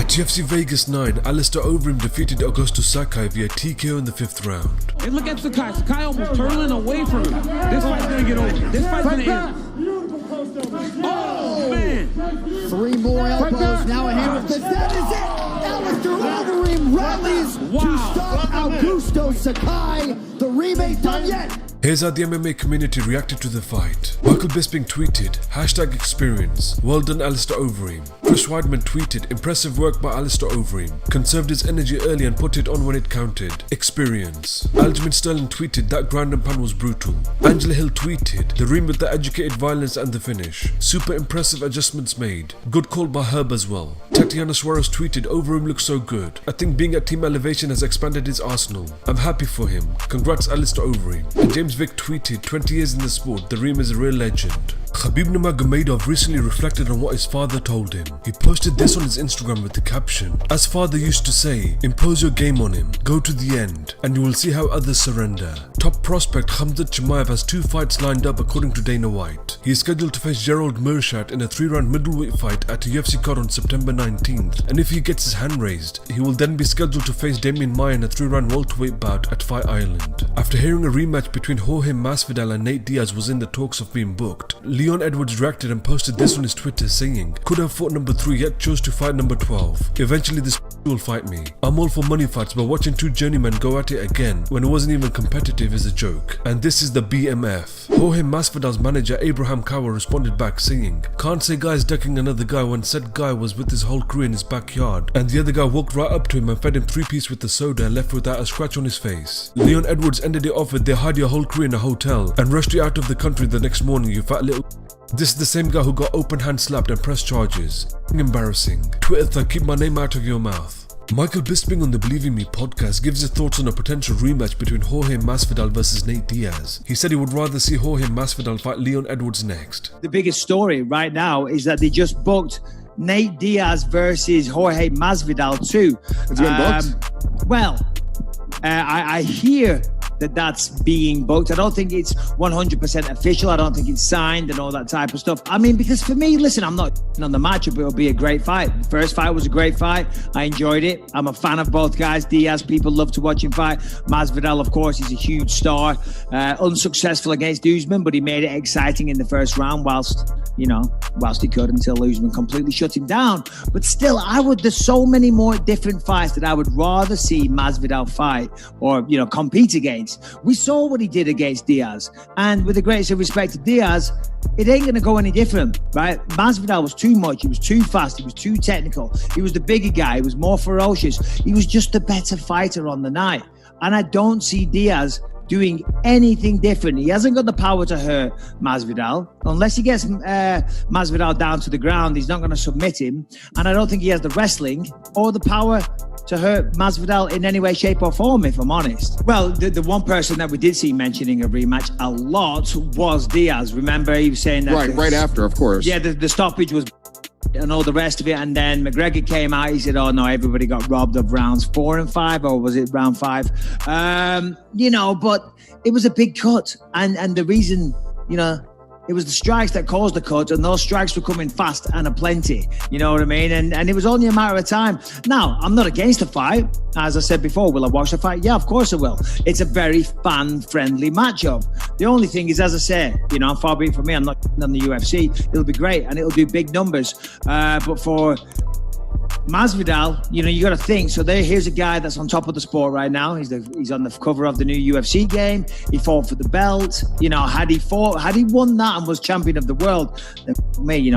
At UFC Vegas 9, Alistair Overeem defeated Augusto Sakai via TKO in the 5th round. Hey, look at Sakai. Sakai almost turning away from him. This fight's gonna get over. This fight's gonna end. Oh, man. 3 more elbows. Now a hand with that is it. Alistair Overeem rallies to stop Augusto Sakai. The remake done yet. Here's how the MMA community reacted to the fight. Michael Bisping tweeted, #experience. Well done Alistair Overeem. Chris Weidman tweeted, impressive work by Alistair Overeem. Conserved his energy early and put it on when it counted. Experience. Aljamain Sterling tweeted, that ground and pound was brutal. Angela Hill tweeted, the ream with the educated violence and the finish. Super impressive adjustments made. Good call by Herb as well. Tatiana Suarez tweeted, Overeem looks so good. I think being at Team Elevation has expanded his arsenal. I'm happy for him. Congrats Alistair Overeem. And James Vick tweeted, 20 years in the sport, the Reem is a real legend. Khabib Nurmagomedov recently reflected on what his father told him. He posted this on his Instagram with the caption, as father used to say, impose your game on him, go to the end, and you will see how others surrender. Top prospect Khamzat Chimaev has 2 fights lined up according to Dana White. He is scheduled to face Gerald Meerschaert in a 3-round middleweight fight at a UFC card on September 19th, and if he gets his hand raised, he will then be scheduled to face Demian Maia in a 3-round welterweight bout at Fight Island. After hearing a rematch between Jorge Masvidal and Nate Diaz was in the talks of being booked, Leon Edwards reacted and posted this on his Twitter saying, could have fought number 3 yet chose to fight number 12. Eventually this will fight me. I'm all for money fights, but watching 2 journeymen go at it again when it wasn't even competitive is a joke. And this is the BMF. Jorge Masvidal's manager Abraham Kawa responded back saying, can't say guy's ducking another guy when said guy was with his whole crew in his backyard and the other guy walked right up to him and fed him 3-piece with the soda and left without a scratch on his face. Leon Edwards ended it off with they hide your whole crew in a hotel and rushed you out of the country the next morning, you fat little. This is the same guy who got open hand slapped and pressed charges. Embarrassing. Twitter thug, keep my name out of your mouth. Michael Bisping on the Believing Me podcast gives his thoughts on a potential rematch between Jorge Masvidal versus Nate Diaz. He said he would rather see Jorge Masvidal fight Leon Edwards next. The biggest story right now is that they just booked Nate Diaz versus Jorge Masvidal too. It's been booked? Well, I hear that's being booked. I don't think it's 100% official. I don't think it's signed and all that type of stuff. I mean, because for me, listen, I'm not on the matchup. It'll be a great fight. The first fight was a great fight. I enjoyed it. I'm a fan of both guys. Diaz, people love to watch him fight. Masvidal, of course, he's a huge star. Unsuccessful against Usman, but he made it exciting in the first round whilst he could, until Usman completely shut him down. But still, there's so many more different fights that I would rather see Masvidal fight or, compete against. We saw what he did against Diaz, and with the greatest of respect to Diaz, it ain't going to go any different, right? Masvidal was too much. He was too fast. He was too technical. He was the bigger guy. He was more ferocious. He was just a better fighter on the night. And I don't see Diaz doing anything different. He hasn't got the power to hurt Masvidal. Unless he gets Masvidal down to the ground, he's not going to submit him. And I don't think he has the wrestling or the power to hurt Masvidal in any way, shape or form, if I'm honest. Well, the one person that we did see mentioning a rematch a lot was Diaz. Remember, he was saying that... Right after, of course. Yeah, the stoppage was... and all the rest of it, and then McGregor came out. He said, "Oh no, everybody got robbed of rounds 4 and 5, or was it round 5?" But it was a big cut, and the reason, it was the strikes that caused the cut, and those strikes were coming fast and aplenty. You know what I mean? And it was only a matter of time. Now, I'm not against the fight. As I said before, will I watch the fight? Yeah, of course I will. It's a very fan-friendly matchup. The only thing is, as I say, far be it from me, I'm not on the UFC. It'll be great, and it'll do big numbers. But for Masvidal, you got to think. So here's a guy that's on top of the sport right now. He's on the cover of the new UFC game. He fought for the belt. Had he won that and was champion of the world, then for me, you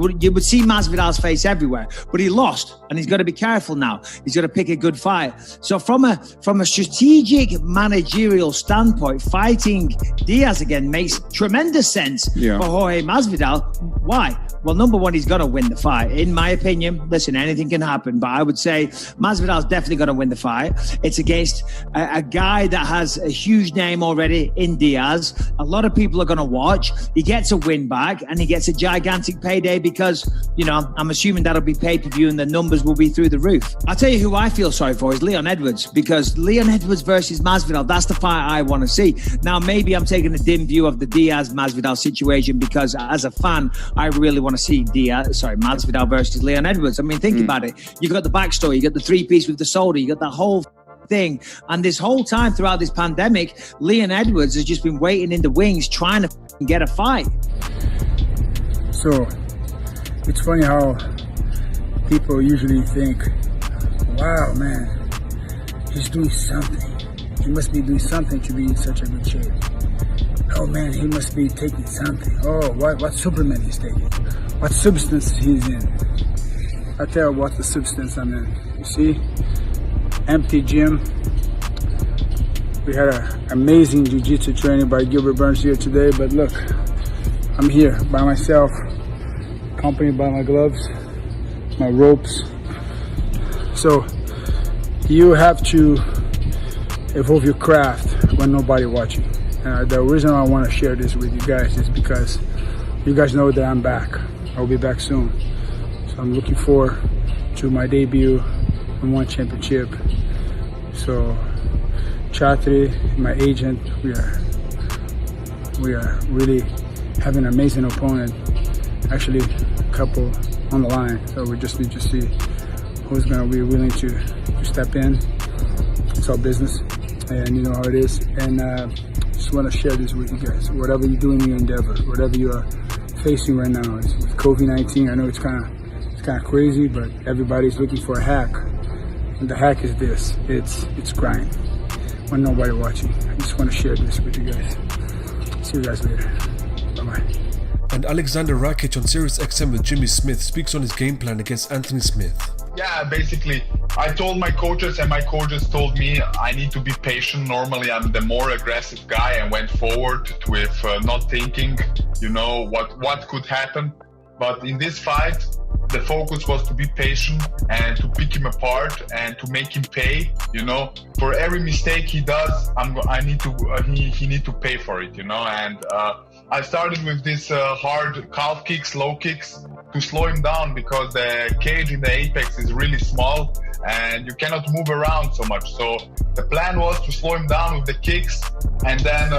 would see Masvidal's face everywhere. But he lost, and he's got to be careful now. He's got to pick a good fight. So from a strategic managerial standpoint, fighting Diaz again makes tremendous sense for Jorge Masvidal. Why? Well, number one, he's got to win the fight, in my opinion. Listen, anything can happen, but I would say Masvidal's definitely going to win the fight. It's against a guy that has a huge name already in Diaz. A lot of people are going to watch. He gets a win back, and he gets a gigantic payday because, I'm assuming that'll be pay-per-view and the numbers will be through the roof. I'll tell you who I feel sorry for is Leon Edwards, because Leon Edwards versus Masvidal, that's the fight I want to see. Now, maybe I'm taking a dim view of the Diaz-Masvidal situation because as a fan, I really want want to see Masvidal versus Leon Edwards. I mean, think about it. You've got the backstory, you got the 3-piece with the soldier, you got that whole thing. And this whole time throughout this pandemic, Leon Edwards has just been waiting in the wings trying to get a fight. So it's funny how people usually think, wow, man, he's doing something. He must be doing something to be in such a good shape. Oh man, he must be taking something. Oh, what supplement he's taking? What substance he's in? I tell you what the substance I'm in. You see, empty gym. We had an amazing jiu-jitsu training by Gilbert Burns here today, but look, I'm here by myself, accompanied by my gloves, my ropes. So you have to evolve your craft when nobody watching. The reason I want to share this with you guys is because you guys know that I'm back. I'll be back soon. So I'm looking forward to my debut in one championship. So Chatri, my agent, we are really having an amazing opponent. Actually, a couple on the line. So we just need to see who's going to be willing to step in. It's all business, and you know how it is. And just want to share this with you guys. Whatever you do in your endeavor, whatever you are facing right now, it's with COVID-19. I know it's kind of crazy, but everybody's looking for a hack. And the hack is this: it's grind when nobody watching. I just want to share this with you guys. See you guys later. Bye bye. And Alexander Rakic on Sirius XM with Jimmy Smith speaks on his game plan against Anthony Smith. Yeah, basically, I told my coaches and my coaches told me I need to be patient. Normally, I'm the more aggressive guy and went forward with not thinking, you know, what could happen. But in this fight, the focus was to be patient and to pick him apart and to make him pay, you know. For every mistake he does, he need to pay for it, you know. And I started with this hard calf kicks, low kicks, to slow him down because the cage in the apex is really small and you cannot move around so much. So the plan was to slow him down with the kicks, and then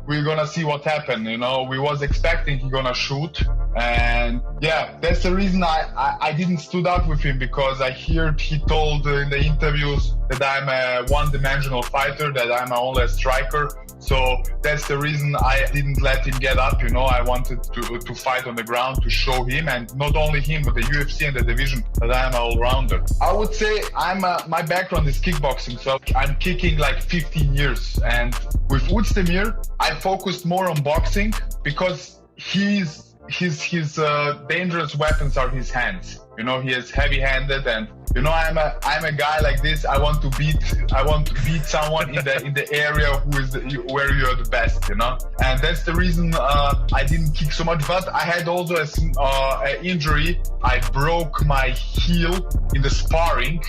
we're gonna see what happened. You know, we was expecting he gonna shoot, and yeah, that's the reason I didn't stood up with him, because I heard he told in the interviews that I'm a one-dimensional fighter, that I'm only a striker. So that's the reason I didn't let him get up. You know, I wanted to fight on the ground to show him, and not only him, but the UFC and the division, that I am an all-rounder. I would say my background is kickboxing, so I'm kicking like 15 years. And with Özdemir, I focused more on boxing because his dangerous weapons are his hands. You know, he is heavy-handed, and you know, I'm a guy like this. I want to beat someone in the area where you're the best, you know. And that's the reason I didn't kick so much. But I had also an injury. I broke my heel in the sparring.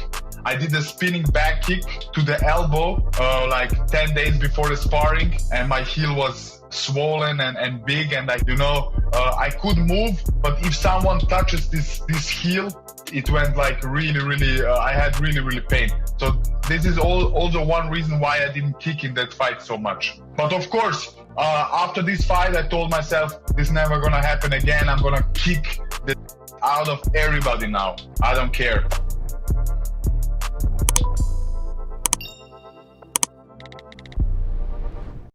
I did a spinning back kick to the elbow like 10 days before the sparring, and my heel was swollen and big, and I could move, but if someone touches this heel, it went like really I had really pain. So this is also one reason why I didn't kick in that fight so much. But of course, after this fight, I told myself this is never gonna happen again. I'm gonna kick the out of everybody now. I don't care.